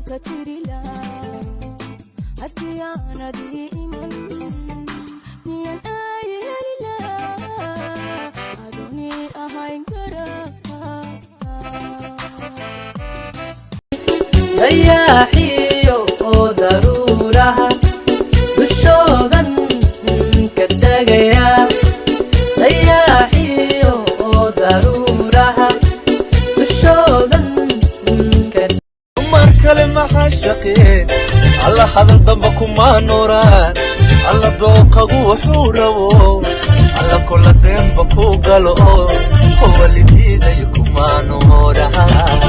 كتيرلا هديانا ديما مين آيلا أدوني أهاي كرا رياحيو ضرورها بالشوغن كالدقيا رياحيو ضرورها بالشوغن كالدقيا كلمة حشقين الله هذا ضمكم ما نوران الله ذوق وحوره الله كل دين بكو قالوا هو اللي فينا يكون ما نوران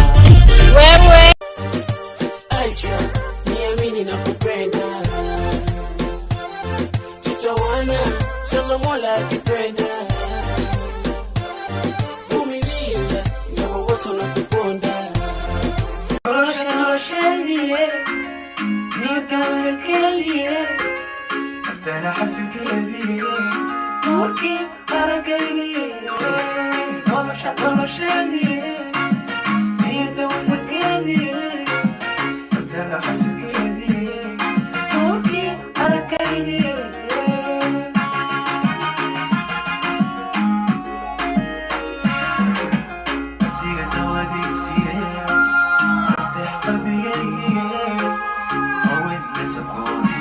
wewe Aisha niamini na kupenda tutawana shala Mola akipenda vumilia ndio wote tunakuponda أنا حاسس كذي نوركي أرقيني والله شاني هي دولة كذي أنا حاسس كذي نوركي أرقيني أديك الدوادي سيئة أفتح قلبي أوين نسكوني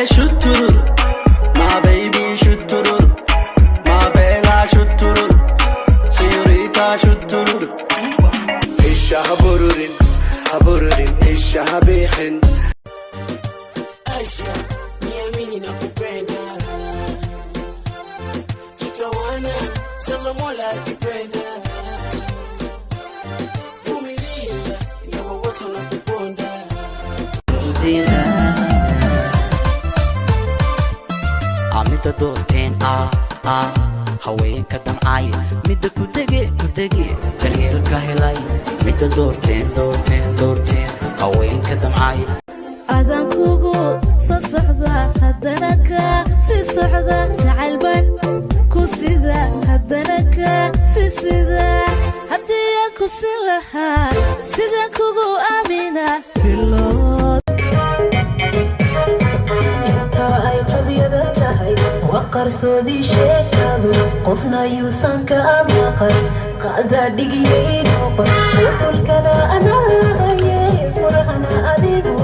شو الترور ما بيبي شو الترور ما بيلا شو الترور سيوريتا شو الترور إيش هبررين إيش هبيحن Aisha niamini na kupenda tutawana shala Mola akipenda vumilia ndio wote tunakuponda amida doonteen haweenka damcay midda ku dege daryeelka helay midda doorteen haweenka damcay adan kugu soo socda haddana ka sii socda jacaylban ku sida haddana ka sii sida haddii aan ku siin lahaa sidaan kugu aamina bilood qarsoodii sheekadu qofna yuusan ka maqan qaada dhigiyay noqon fulkana anaaye furahana adigu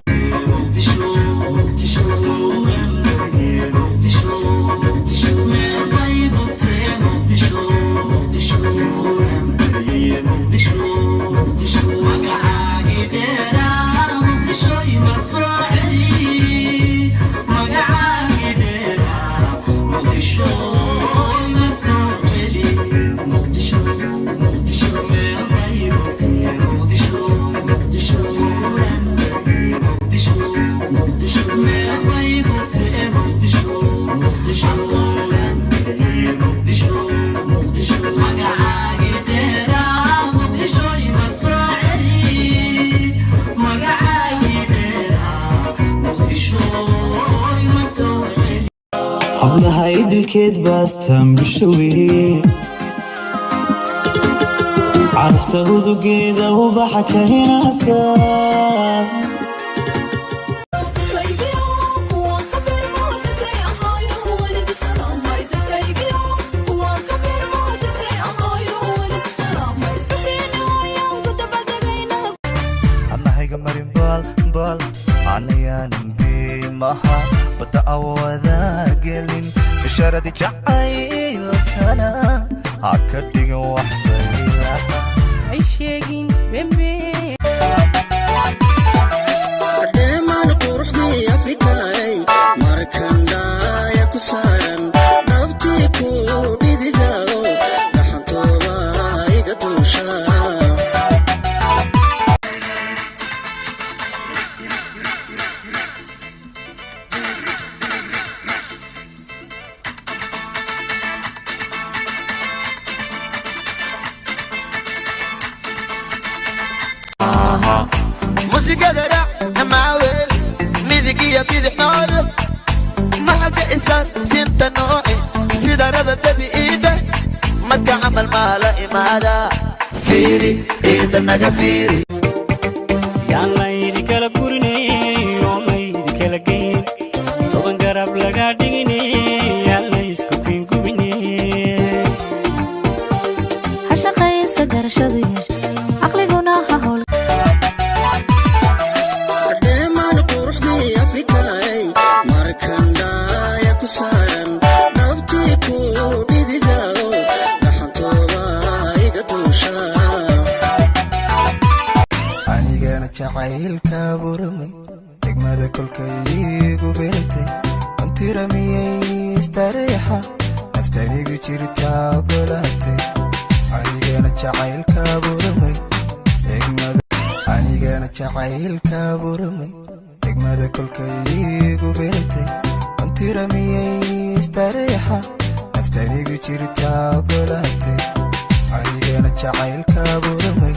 hablaha idilkeed baastan bishaweeye carafta hudugeeda ubaxa ka hinaasa anahayga marin baal anayaanan biimaha bada awada gelin bisharadii jacaylkana ha ka dhigin wax baylaha ay sheegin bembe deemaan quruxdii afrikaay markandaya ku saaran dhabtii ku dhididaago dhaxantooda iga duushaa انت نوعي سيدا ربب بإيده مكة عمل مالا إمادا فيري إيدا نجا فيري يلا يدي كلا كورني يوم يدي كلا جين طبعا جرب لقى ديني يلا يسكو كين كوبيني حشقي سدر شذيش عقلي قناها هول dheemaan quruxdii afrikaay markandhaaya ku saaran dhabtii ku dhididaago dhaxantooda iga duusha anigana jacaylka buramay degmada kolkaygu beratay antiramiyey istareexa naftanigu jirtaa ogolaatay anigana jacaylka buramay degmada anigana jacaylka buramay degmada kolkaygu beratay antiramiyey istareexa naftanigu jirtaa ogolaatay anigana jacaylka buramay